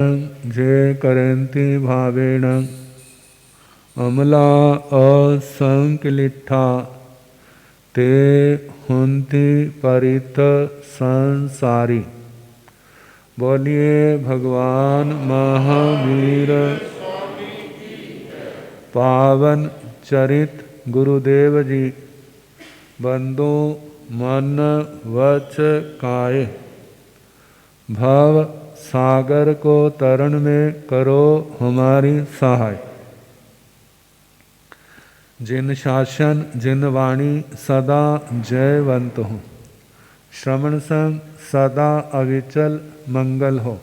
जे करन्ति भावेन अमला असंकलिठा ते हुन्ति परित संसारी। बोलिए भगवान महावीर पावन चरित गुरुदेव जी। बंदो मन वच काये भव सागर को तरण में करो हमारी सहाय। जिन शासन जिन वाणी सदा जयवंत हो, श्रवण संग सदा अविचल मंगल हो।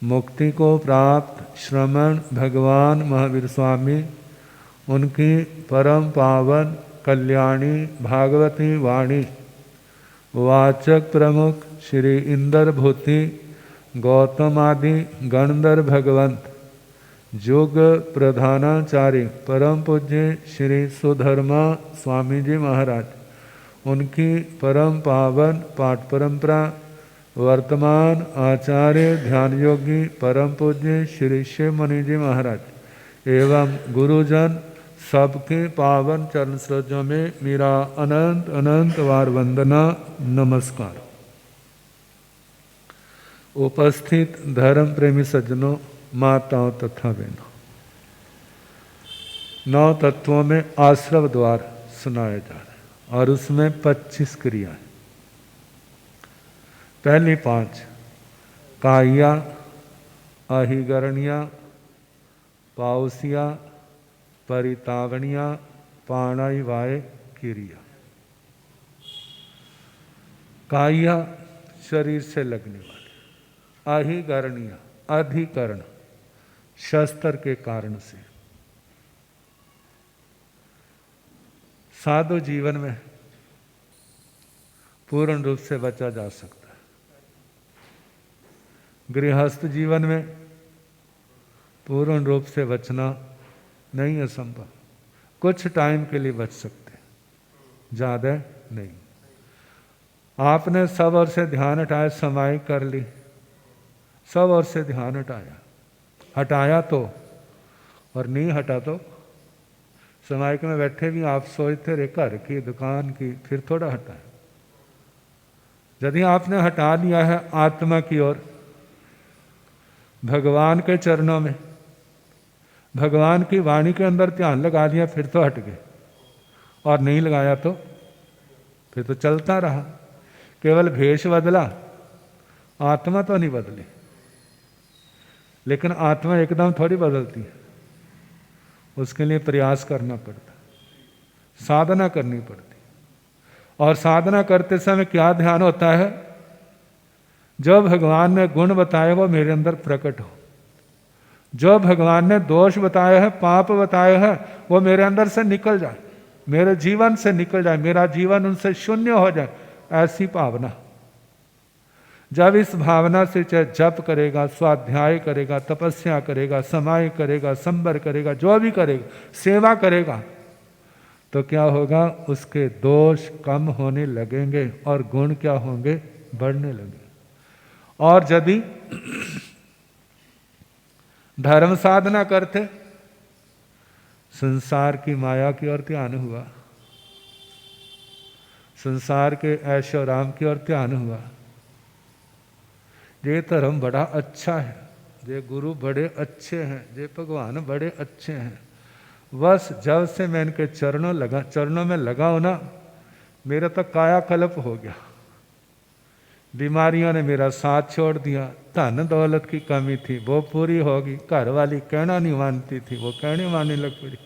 मुक्ति को प्राप्त श्रमण भगवान महावीर स्वामी, उनकी परम पावन कल्याणी भागवती वाणी वाचक प्रमुख श्री इंद्र भूति गौतम आदि गणधर भगवंत, युग प्रधानाचार्य परम पूज्य श्री सुधर्मा स्वामी जी महाराज, उनकी परम पावन पाठ परंपरा वर्तमान आचार्य ध्यान योगी परम पूज्य श्री शिव मुनि जी महाराज एवं गुरुजन सबके पावन चरण सरोजों में मेरा अनंत अनंत वार वंदना नमस्कार। उपस्थित धर्म प्रेमी सज्जनों, माताओं तथा बहनों, 9 तत्वों में आश्रव द्वार सुनाया जा रहा है और उसमें 25 क्रियाएं। पहली 5 काया, अहिगरणिया, पाउसिया, परितावनिया, पाणाइवाय क्रिया। काया शरीर से लगने वाली, अहिगरणिय अधिकरण शस्त्र के कारण से। साधु जीवन में पूर्ण रूप से बचा जा सकता है, गृहस्थ जीवन में पूर्ण रूप से बचना नहीं है संभव। कुछ टाइम के लिए बच सकते हैं, ज्यादा नहीं। आपने सब ओर से ध्यान हटाया, समाई कर ली, सब ओर से ध्यान हटाया तो, और नहीं हटा तो समायिक में बैठे भी आप सोचते रहे घर की दुकान की, फिर थोड़ा हटाया। यदि आपने हटा दिया है आत्मा की ओर, भगवान के चरणों में, भगवान की वाणी के अंदर ध्यान लगा दिया, फिर तो हट गए। और नहीं लगाया तो फिर तो चलता रहा, केवल भेष बदला, आत्मा तो नहीं बदली। लेकिन आत्मा एकदम थोड़ी बदलती है, उसके लिए प्रयास करना पड़ता, साधना करनी पड़ती। और साधना करते समय क्या ध्यान होता है? जो भगवान ने गुण बताए वो मेरे अंदर प्रकट हो, जो भगवान ने दोष बताए हैं, पाप बताए हैं, वो मेरे अंदर से निकल जाए, मेरे जीवन से निकल जाए, मेरा जीवन उनसे शून्य हो जाए, ऐसी भावना। जब इस भावना से चाहे जप करेगा, स्वाध्याय करेगा, तपस्या करेगा, समाय करेगा, संबर करेगा, जो भी करेगा, सेवा करेगा, तो क्या होगा? उसके दोष कम होने लगेंगे और गुण क्या होंगे? बढ़ने लगेंगे। और यदि धर्म साधना करते, संसार की माया की ओर ध्यान हुआ, संसार के ऐशो राम की ओर ध्यान हुआ, ये धर्म बड़ा अच्छा है, ये गुरु बड़े अच्छे हैं, ये भगवान बड़े अच्छे हैं, बस जब से मैं इनके चरणों में लगा हूं ना, मेरा तो कायाकल्प हो गया। बीमारियों ने मेरा साथ छोड़ दिया, धन दौलत की कमी थी वो पूरी होगी, घर वाली कहना नहीं मानती थी वो कहने मानने लग पड़ी,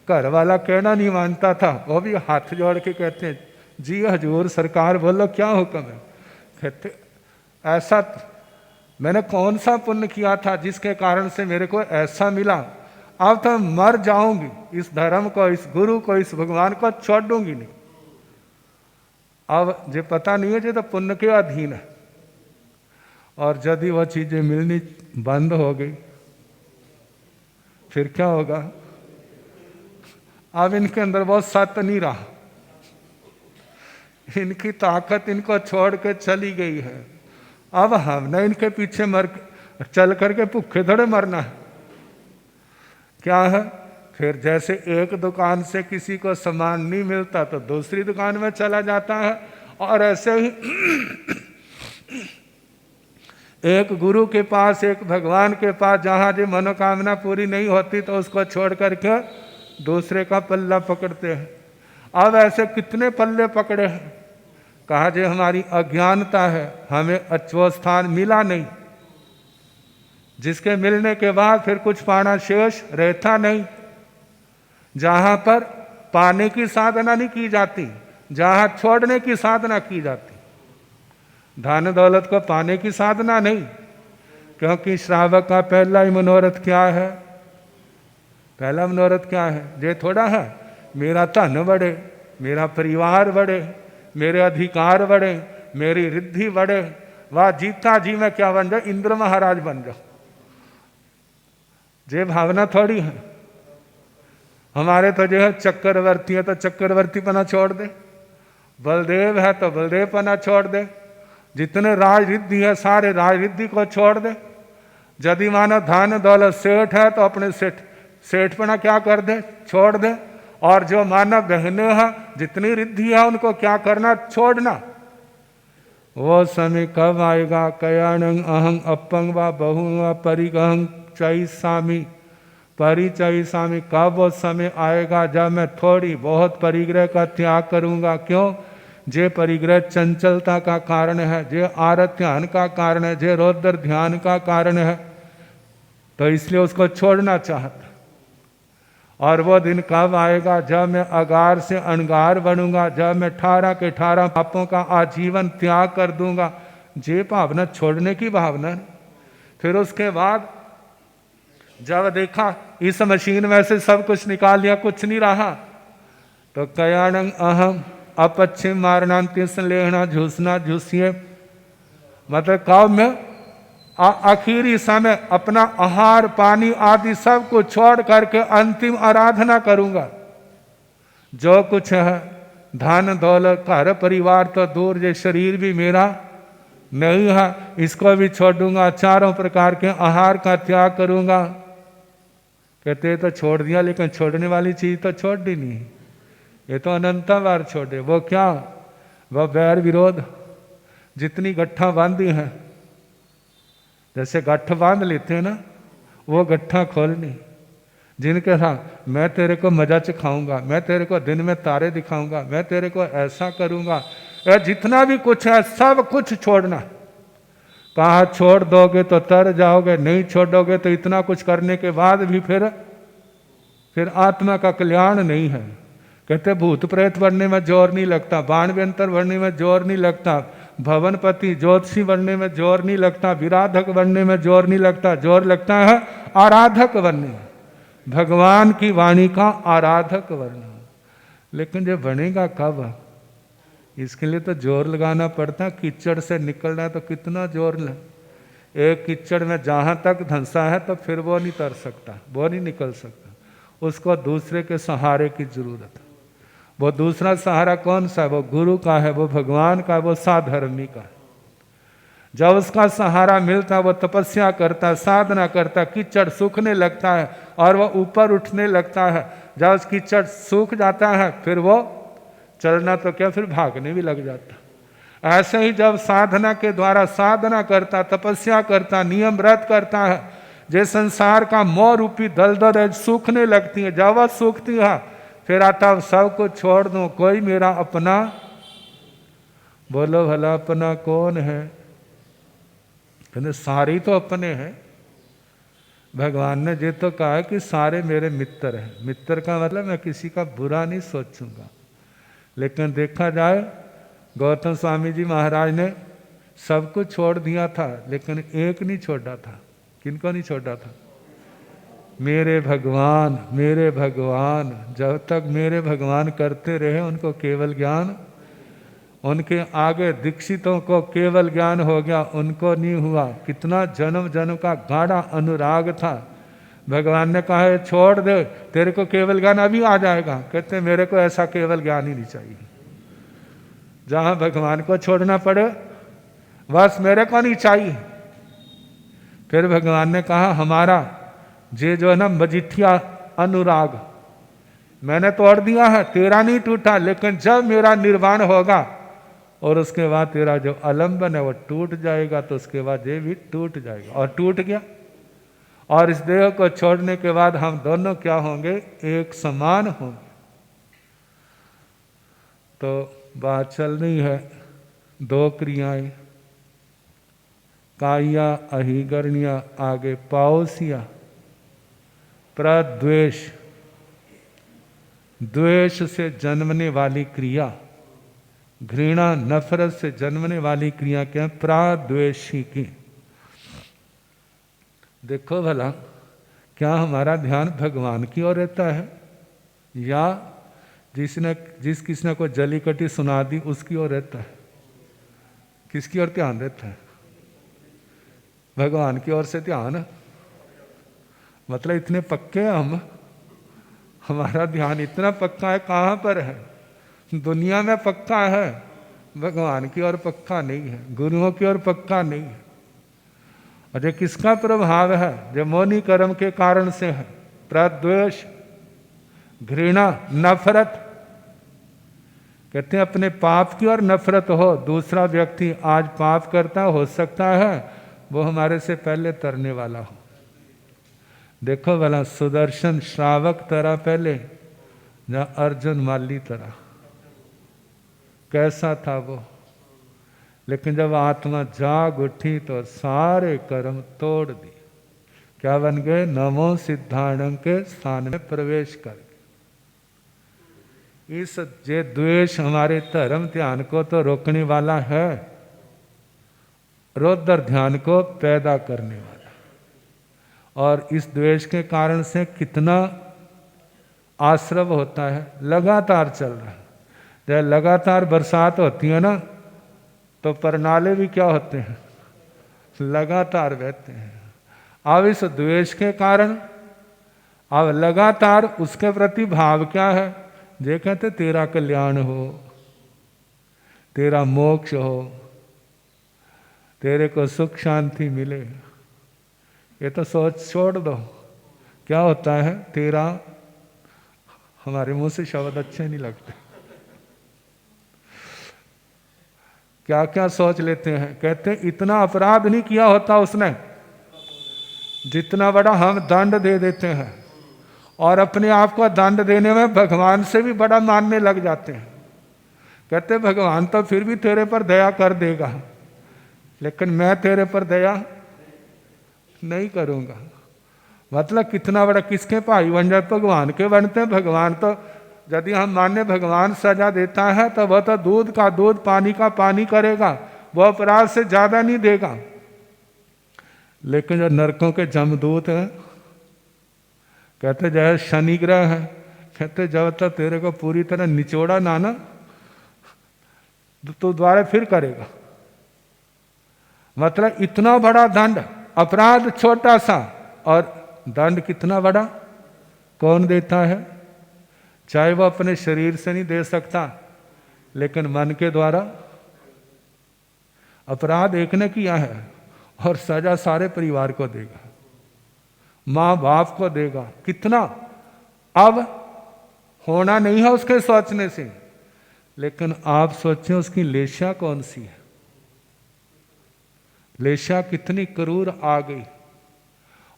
घर वाला कहना नहीं मानता था वो भी हाथ जोड़ के कहते हैं जी हजूर सरकार बोलो क्या हुक्म है। कहते ऐसा मैंने कौन सा पुण्य किया था जिसके कारण से मेरे को ऐसा मिला, अब तो मर जाऊंगी, इस धर्म को, इस गुरु को, इस भगवान को छोड़ दूंगी नहीं। अब ये पता नहीं है, ये तो पुण्य के अधीन है। और यदि वह चीजें मिलनी बंद हो गई फिर क्या होगा? अब इनके अंदर बहुत सत्य नहीं रहा, इनकी ताकत इनको छोड़ के चली गई है। अब हमने इनके पीछे चल करके भूखे थोड़े मरना है। क्या है, फिर जैसे एक दुकान से किसी को सामान नहीं मिलता तो दूसरी दुकान में चला जाता है, और ऐसे ही एक गुरु के पास, एक भगवान के पास, जहाँ जो मनोकामना पूरी नहीं होती तो उसको छोड़ करके दूसरे का पल्ला पकड़ते हैं। अब ऐसे कितने पल्ले पकड़े हैं। कहा जो हमारी अज्ञानता है, हमें वो स्थान मिला नहीं जिसके मिलने के बाद फिर कुछ पाना शेष रहता नहीं। जहाँ पर पाने की साधना नहीं की जाती, जहाँ छोड़ने की साधना की जाती। धन दौलत को पाने की साधना नहीं, क्योंकि श्रावक का पहला ही मनोरथ क्या है? पहला मनोरथ क्या है? ये थोड़ा है मेरा धन बढ़े, मेरा परिवार बढ़े, मेरे अधिकार बढ़े, मेरी रिद्धि बढ़े, वाह जीता जी मैं क्या बन जाऊं, इंद्र महाराज बन जाऊं। ये भावना थोड़ी है। हमारे तो जो है चक्रवर्ती है तो चक्रवर्ती पना छोड़ दे, बलदेव है तो बलदेव पना छोड़ दे, जितने राज रिद्धि है सारे राज रिद्धि को छोड़ दे। यदि मानो धन दौलत सेठ है तो अपने सेठपना क्या कर दे, छोड़ दे। और जो मानव बहनें हैं जितनी रिद्धि है उनको क्या करना, छोड़ना। वो समय कब आएगा, कयाणंग अहंग अपंग व बहु व परिगहंग चैसामी परिचयसामी, कब वो समय आएगा जब मैं थोड़ी बहुत परिग्रह का त्याग करूंगा। क्यों? जे परिग्रह चंचलता का कारण है, जे आरत ध्यान का कारण है, जे रौद्र ध्यान का कारण है, तो इसलिए उसको छोड़ना चाहता। और वो दिन कब आएगा जब मैं अगार से अणगार बनूंगा, जब मैं 18 के 18 पापों का आजीवन त्याग कर दूंगा। जे भावना छोड़ने की भावना। फिर उसके बाद जब देखा इस मशीन में से सब कुछ निकाल लिया, कुछ नहीं रहा, तो कयाणंग अहम अपच्छिम मारणांति संलेहना झूसना झूसिए, मतलब कब में आखिरी समय अपना आहार पानी आदि सब कुछ छोड़ करके अंतिम आराधना करूंगा। जो कुछ है धन दौलत घर परिवार तो दूर, ये शरीर भी मेरा नहीं है, इसको भी छोड़ दूंगा। चारों प्रकार के आहार का त्याग करूंगा। कहते तो छोड़ दिया, लेकिन छोड़ने वाली चीज तो छोड़ दी नहीं, ये तो अनंता बार छोड़े। वो क्या? वह बैर विरोध जितनी गट्ठा बांधी है, जैसे गट्ठ बांध लेते हैं ना, वो गट्ठा खोलनी। जिनके साथ मैं तेरे को मजा चखाऊंगा, मैं तेरे को दिन में तारे दिखाऊंगा, मैं तेरे को ऐसा करूंगा, जितना भी कुछ है सब कुछ छोड़ना। कहा छोड़ दोगे तो तर जाओगे, नहीं छोड़ोगे तो इतना कुछ करने के बाद भी फिर आत्मा का कल्याण नहीं है। कहते भूत प्रेत बनने में जोर नहीं लगता, बाण व्यंतर बनने में जोर नहीं लगता, भवनपति ज्योतिषी बनने में जोर नहीं लगता, विराधक बनने में जोर नहीं लगता, जोर लगता है आराधक बनने में, भगवान की वाणी का आराधक बनना। लेकिन जो बनेगा कब? इसके लिए तो जोर लगाना पड़ता। कीचड़ से निकलना है तो कितना जोर लग। एक कीचड़ में जहाँ तक धंसा है तो फिर वो नहीं तर सकता, वो नहीं निकल सकता, उसको दूसरे के सहारे की जरूरत है। वो दूसरा सहारा कौन सा है? वो गुरु का है, वो भगवान का है, वो साधर्मी का है। जब उसका सहारा मिलता वो तपस्या करता, साधना करता, कीचड़ सूखने लगता है और वह ऊपर उठने लगता है। जब उस कीचड़ सूख जाता है फिर वो चलना तो क्या, फिर भागने भी लग जाता। ऐसे ही जब साधना के द्वारा साधना करता, तपस्या करता, नियम व्रत करता है, जे संसार का मोह रूपी दलदल सूखने लगती है, जब वह सूखती है फिर आता सब कुछ छोड़ दूं, कोई मेरा अपना। बोलो भला अपना कौन है? कहते सारे ही तो अपने हैं। भगवान ने ये तो कहा कि सारे मेरे मित्र हैं। मित्र का मतलब मैं किसी का बुरा नहीं सोचूंगा। लेकिन देखा जाए गौतम स्वामी जी महाराज ने सब कुछ छोड़ दिया था, लेकिन एक नहीं छोड़ा था। किनको नहीं छोड़ा था? मेरे भगवान, मेरे भगवान। जब तक मेरे भगवान करते रहे उनको केवल ज्ञान, उनके आगे दीक्षितों को केवल ज्ञान हो गया, उनको नहीं हुआ। कितना जन्म जन्म का गाढ़ा अनुराग था। भगवान ने कहा है छोड़ दे, तेरे को केवल ज्ञान अभी आ जाएगा। कहते मेरे को ऐसा केवल ज्ञान ही नहीं चाहिए। जहां भगवान को छोड़ना पड़े बस मेरे को नहीं चाहिए। फिर भगवान ने कहा हमारा ये जो है ना मजिठिया अनुराग मैंने तोड़ दिया है, तेरा नहीं टूटा, लेकिन जब मेरा निर्वाण होगा और उसके बाद तेरा जो आलम्बन है वो टूट जाएगा, तो उसके बाद ये भी टूट जाएगा। और टूट गया। और इस देह को छोड़ने के बाद हम दोनों क्या होंगे? एक समान होंगे। तो बात चल रही है दो क्रियाएं, काया अहिगरणिया, आगे पाओसिया, प्रद्वेष, द्वेष से जन्मने वाली क्रिया, घृणा नफरत से जन्मने वाली क्रिया क्या है? प्राद्वेषी की। देखो भला क्या हमारा ध्यान भगवान की ओर रहता है या जिस किसने को जली कटी सुना दी उसकी ओर रहता है? किसकी ओर ध्यान रहता है? भगवान की ओर से ध्यान। मतलब इतने पक्के हैं हम, हमारा ध्यान इतना पक्का है। कहाँ पर है? दुनिया में पक्का है, भगवान की ओर पक्का नहीं है, गुरुओं की ओर पक्का नहीं है। और ये किसका प्रभाव है? जो मौनी कर्म के कारण से है। प्रद्वेष, घृणा, नफरत। कहते हैं अपने पाप की ओर नफरत हो, दूसरा व्यक्ति आज पाप करता हो सकता है वो हमारे से पहले तरने वाला हो। देखो भला सुदर्शन श्रावक तरह पहले या अर्जुन माली तरह, कैसा था वो? लेकिन जब आत्मा जाग उठी तो सारे कर्म तोड़ दिए। क्या बन गए? नमो सिद्धाणं के स्थान में प्रवेश कर गए। इस जे द्वेष हमारे धर्म ध्यान को तो रोकने वाला है, रौद्र ध्यान को पैदा करने वाला। और इस द्वेष के कारण से कितना आश्रव होता है, लगातार चल रहा है। जब लगातार बरसात होती है ना तो परनाले भी क्या होते हैं? लगातार बहते हैं। अब इस द्वेष के कारण अब लगातार उसके प्रति भाव क्या है? ये कहते तेरा कल्याण हो, तेरा मोक्ष हो, तेरे को सुख शांति मिले। ये तो सोच छोड़ दो। क्या होता है? तेरा, हमारे मुंह से शब्द अच्छे नहीं लगते, क्या क्या सोच लेते हैं। कहते हैं इतना अपराध नहीं किया होता उसने जितना बड़ा हम दंड दे देते हैं, और अपने आप को दंड देने में भगवान से भी बड़ा मानने लग जाते हैं। कहते भगवान तो फिर भी तेरे पर दया कर देगा, लेकिन मैं तेरे पर दया नहीं करूंगा। मतलब कितना बड़ा, किसके भाई बन जाए? भगवान के बनते हैं। भगवान तो यदि हम माने भगवान सजा देता है तो वह तो दूध का दूध, पानी का पानी करेगा, वह अपराध से ज्यादा नहीं देगा। लेकिन जो नरकों के जमदूत हैं, कहते जैसे शनि ग्रह है, कहते जब तक तेरे को पूरी तरह निचोड़ा ना तो द्वारा फिर करेगा। मतलब इतना बड़ा दंड, अपराध छोटा सा और दंड कितना बड़ा, कौन देता है? चाहे वो अपने शरीर से नहीं दे सकता, लेकिन मन के द्वारा। अपराध एक ने किया है और सजा सारे परिवार को देगा, माँ बाप को देगा। कितना? अब होना नहीं है उसके सोचने से, लेकिन आप सोचें उसकी लेशा कौन सी है, लेशा कितनी क्रूर आ गई,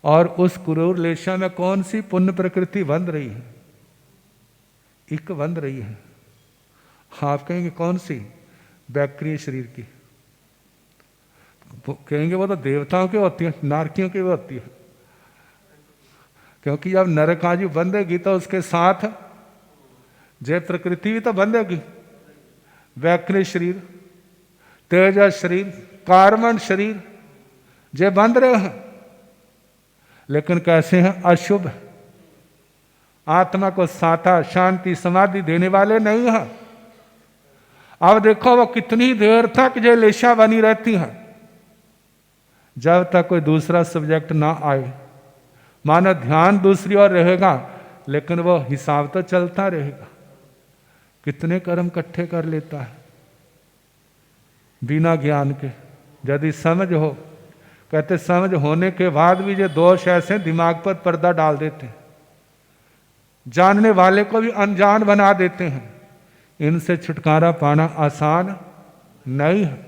और उस क्रूर लेशा में कौन सी पुण्य प्रकृति बन रही है? एक बन रही है। आप कहेंगे कौन सी? बैक्टीरिया शरीर की। कहेंगे वो तो देवताओं की होती है, नारकियों की भी होती है। क्योंकि जब नरकाजी बंधेगी तो उसके साथ जय प्रकृति भी तो बंधेगी। बैक्टीरिया शरीर, तेजस शरीर, कार्बन शरीर, जे बंध रहे हैं। लेकिन कैसे हैं? अशुभ। आत्मा को साथा शांति समाधि देने वाले नहीं है। अब देखो वो कितनी देर तक ये लेशा बनी रहती है, जब तक कोई दूसरा सब्जेक्ट ना आए। मानो ध्यान दूसरी ओर रहेगा, लेकिन वो हिसाब तो चलता रहेगा। कितने कर्म इकट्ठे कर लेता है बिना ज्ञान के। यदि समझ हो, कहते समझ होने के बाद भी ये दोष ऐसे दिमाग पर पर्दा डाल देते हैं, जानने वाले को भी अनजान बना देते हैं। इनसे छुटकारा पाना आसान नहीं है।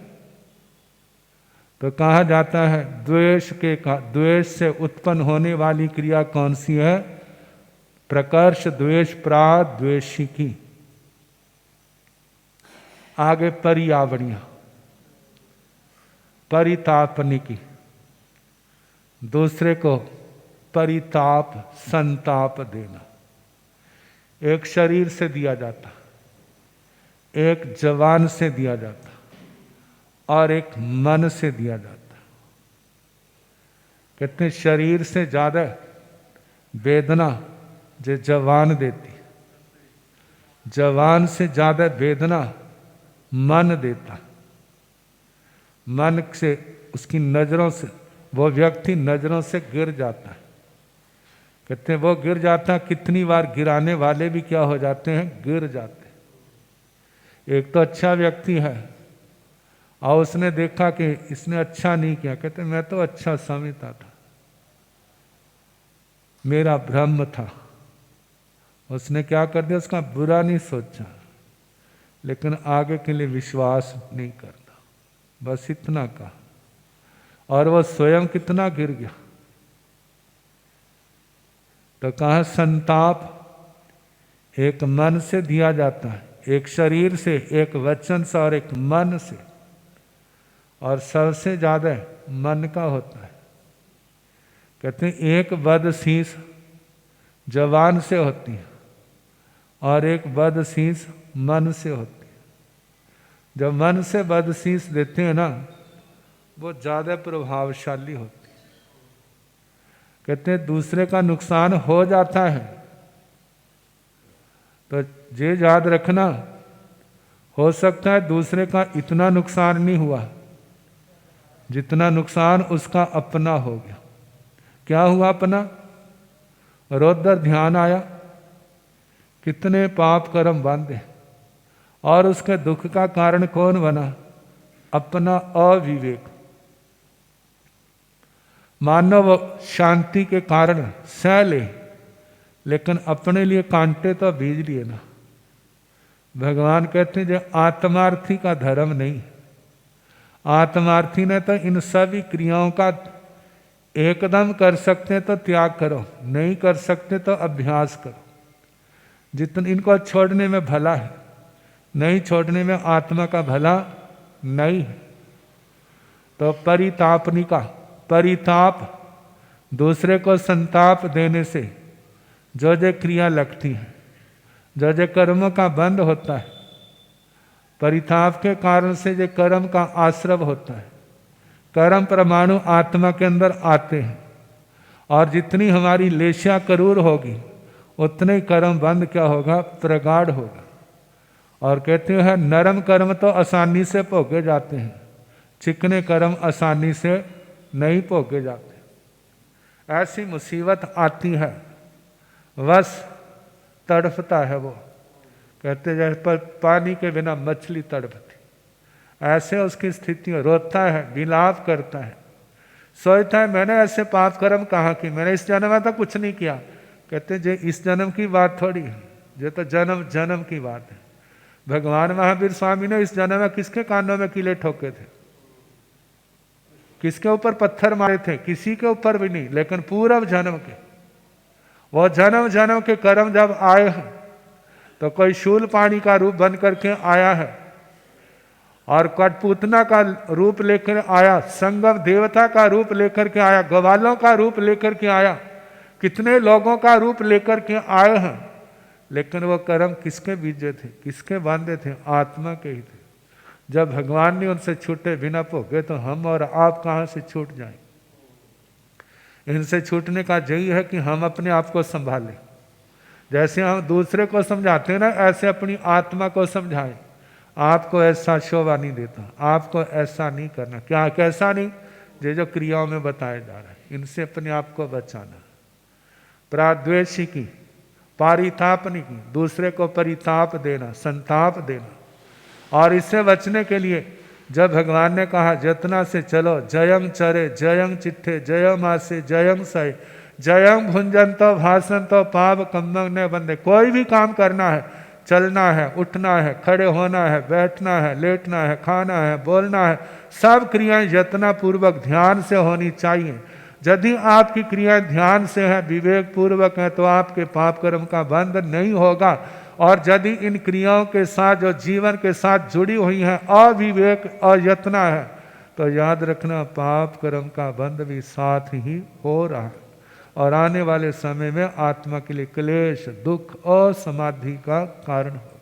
तो कहा जाता है द्वेष से उत्पन्न होने वाली क्रिया कौन सी है? प्रकर्ष द्वेष प्राद्वेषिकी। आगे पर्यावरणीय, परितापनिकी, दूसरे को परिताप संताप देना। एक शरीर से दिया जाता, एक जवान से दिया जाता और एक मन से दिया जाता। कहते हैं शरीर से ज्यादा वेदना जो जवान देती, जवान से ज्यादा वेदना मन देता। मन से उसकी नजरों से वो व्यक्ति नजरों से गिर जाता है। कहते हैं वो गिर जाता है, कितनी बार गिराने वाले भी क्या हो जाते हैं? गिर जाते हैं। एक तो अच्छा व्यक्ति है और उसने देखा कि इसने अच्छा नहीं किया, कहते मैं तो अच्छा समझता था, मेरा भ्रम था। उसने क्या कर दिया? उसका बुरा नहीं सोचा, लेकिन आगे के लिए विश्वास नहीं करता, बस इतना कहा। और वह स्वयं कितना गिर गया। तो कहा संताप एक मन से दिया जाता है, एक शरीर से, एक वचन से और एक मन से, और सबसे ज्यादा मन का होता है। कहते हैं एक बदशीस जवान से होती है और एक बदशीस मन से होती है। जब मन से बदशीस देते हैं ना, वो ज्यादा प्रभावशाली होती है। कहते हैं दूसरे का नुकसान हो जाता है तो ये याद रखना, हो सकता है दूसरे का इतना नुकसान नहीं हुआ जितना नुकसान उसका अपना हो गया। क्या हुआ अपना? रौद्र ध्यान आया, कितने पाप कर्म बांधे, और उसके दुख का कारण कौन बना? अपना अविवेक। मानव शांति के कारण सह ले, लेकिन अपने लिए कांटे तो बीज लिए ना। भगवान कहते हैं जो आत्मार्थी का धर्म नहीं। आत्मार्थी ने तो इन सभी क्रियाओं का एकदम कर सकते तो त्याग करो, नहीं कर सकते तो अभ्यास करो। जितना इनको छोड़ने में भला है, नहीं छोड़ने में आत्मा का भला नहीं है। तो परितापनिका, परिताप दूसरे को संताप देने से जो जो क्रिया लगती है, जो जो कर्मों का बंध होता है, परिताप के कारण से जो कर्म का आश्रव होता है, कर्म परमाणु आत्मा के अंदर आते हैं, और जितनी हमारी लेशा करूर होगी उतने ही कर्म बंद क्या होगा? प्रगाढ़ होगा। और कहते हैं नरम कर्म तो आसानी से भोगे जाते हैं, चिकने कर्म आसानी से नहीं भोगे जाते। ऐसी मुसीबत आती है, बस तड़फता है वो। कहते जैसे पर पानी के बिना मछली तड़पती, ऐसे उसकी स्थिति में रोता है, विलाप करता है, सोचता है मैंने ऐसे पाप कर्म कहाँ की, मैंने इस जन्म में तो कुछ नहीं किया। कहते जे इस जन्म की बात थोड़ी है, ये तो जन्म जन्म की बात है। भगवान महावीर स्वामी ने इस जन्म में किसके कानों में कीले ठोके थे? किसके ऊपर पत्थर मारे थे? किसी के ऊपर भी नहीं, लेकिन पूर्व जन्म के। वो जन्म जन्म के कर्म जब आए हैं तो कोई शूल पानी का रूप बन करके आया है, और कठपुतना का रूप लेकर आया, संगम देवता का रूप लेकर के आया, ग्वालों का रूप लेकर के आया, कितने लोगों का रूप लेकर के आए हैं। लेकिन वो कर्म किसके बीजे थे? किसके बांधे थे? आत्मा के ही थे। जब भगवान ने उनसे छूटे बिना भोगे तो हम और आप कहाँ से छूट जाएं? इनसे छूटने का यही है कि हम अपने आप को संभालें। जैसे हम दूसरे को समझाते हैं ना, ऐसे अपनी आत्मा को समझाएं। आपको ऐसा शोभा नहीं देता, आपको ऐसा नहीं करना। क्या कैसा नहीं? ये जो क्रियाओं में बताया जा रहा है, इनसे अपने आप को बचाना। प्राद्वेषिकी, पारितापनिकी, दूसरे को परिताप देना, संताप देना। और इससे बचने के लिए जब भगवान ने कहा जतना से चलो, जयं चरे जयं चिट्ठे जयं आसे जयं सय जयं भुंजन तो भाषण तो पाप कम्बंग ने बंदे, कोई भी काम करना है, चलना है, उठना है, खड़े होना है, बैठना है, लेटना है, खाना है, बोलना है, सब क्रियाएं यत्न पूर्वक ध्यान से होनी चाहिए। यदि आपकी क्रियाएं ध्यान से हैं, विवेक पूर्वक हैं, तो आपके पाप कर्म का बंध नहीं होगा। और यदि इन क्रियाओं के साथ जो जीवन के साथ जुड़ी हुई हैं अविवेक और यत्न है, तो याद रखना पाप कर्म का बंध भी साथ ही हो रहा है और आने वाले समय में आत्मा के लिए क्लेश, दुख और समाधि का कारण होगा।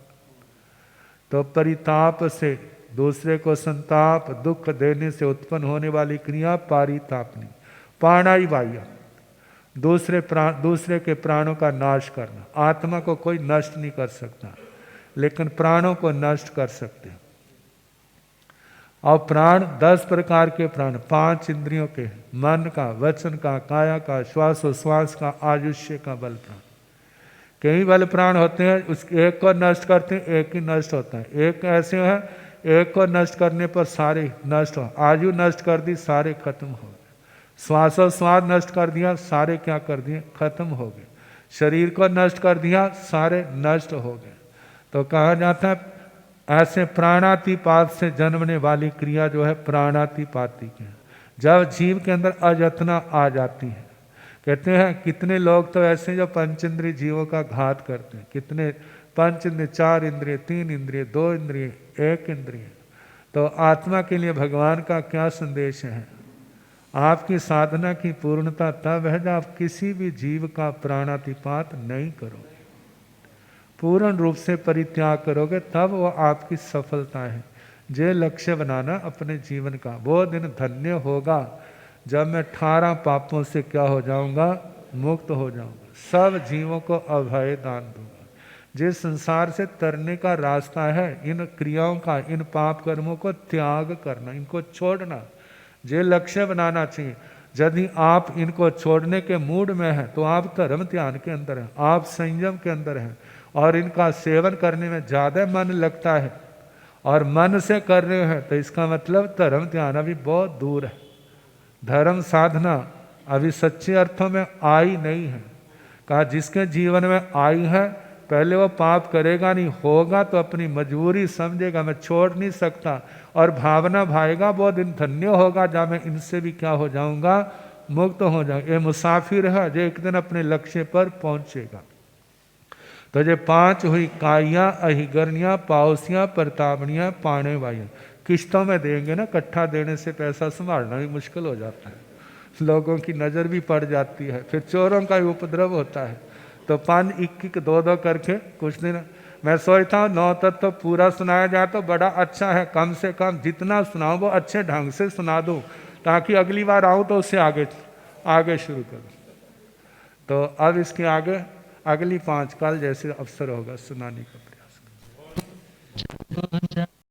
तो परिताप से, दूसरे को संताप दुख देने से उत्पन्न होने वाली क्रिया पारितापनी, प्राणाई बाह्य, दूसरे के प्राणों का नाश करना। आत्मा को कोई नष्ट नहीं कर सकता, लेकिन प्राणों को नष्ट कर सकते हैं। और प्राण 10 प्रकार के प्राण, 5 इंद्रियों के, मन का, वचन का, काया का, श्वासोश्वास का, आयुष्य का बल प्राण। कई बल प्राण होते हैं, उस एक को नष्ट करते हैं, एक ही नष्ट होता है। एक ऐसे है, एक को नष्ट करने पर सारे नष्ट हो, आयु नष्ट कर दी सारे खत्म हो गए, श्वासोश्वास नष्ट कर दिया सारे क्या कर दिए, खत्म हो गए, शरीर को नष्ट कर दिया सारे नष्ट हो गए। तो कहा जाता है ऐसे प्राणातिपात से जन्मने वाली क्रिया जो है प्राणातिपाती है। जब जीव के अंदर अयत्ना आ जाती है, कहते हैं कितने लोग तो ऐसे जो पंचेंद्रिय जीवों का घात करते हैं, कितने पंच इंद्रिय, 4 इंद्रिय, 3 इंद्रिय, 2 इंद्रिय, 1 इंद्रिय। तो आत्मा के लिए भगवान का क्या संदेश है? आपकी साधना की पूर्णता तब है जब आप किसी भी जीव का प्राणातिपात नहीं करोगे, पूर्ण रूप से परित्याग करोगे, तब वो आपकी सफलता है। जे लक्ष्य बनाना अपने जीवन का, वो दिन धन्य होगा जब मैं 18 पापों से क्या हो जाऊंगा, मुक्त हो जाऊंगा, सब जीवों को अभय दान दूंगा। जिस संसार से तरने का रास्ता है, इन क्रियाओं का, इन पाप कर्मों को त्याग करना, इनको छोड़ना, जे लक्ष्य बनाना चाहिए। यदि आप इनको छोड़ने के मूड में हैं तो आप धर्म ध्यान के अंदर हैं, आप संयम के अंदर हैं और इनका सेवन करने में ज़्यादा मन लगता है और मन से कर रहे हैं, तो इसका मतलब धर्म ध्यान अभी बहुत दूर है। धर्म साधना अभी सच्चे अर्थों में आई नहीं है। कहा जिसके जीवन में आई है, पहले वो पाप करेगा नहीं, होगा तो अपनी मजबूरी समझेगा, मैं छोड़ नहीं सकता, और भावना भाएगा, वो दिन धन्य होगा जब मैं इनसे भी क्या हो जाऊंगा, मुक्त हो जाऊंगा। ये मुसाफिर है जो एक दिन अपने लक्ष्य पर पहुंचेगा। तो ये 5 हुई काइयाँ, अहिगरनियाँ, पाउसियाँ, प्रतापणियाँ, पाने वाइयाँ। किश्तों में देंगे ना, इकट्ठा देने से पैसा संभालना भी मुश्किल हो जाता है, लोगों की नज़र भी पड़ जाती है, फिर चोरों का भी उपद्रव होता है। तो 5 1 2 करके कुछ दिन मैं सोचता हूँ 9 तक तो पूरा सुनाया जाए तो बड़ा अच्छा है। कम से कम जितना सुनाऊँ वो अच्छे ढंग से सुना दूँ, ताकि अगली बार आऊँ तो उससे आगे शुरू करूँ। तो अब इसके आगे अगली 5 कल जैसे अवसर होगा सुनाने का।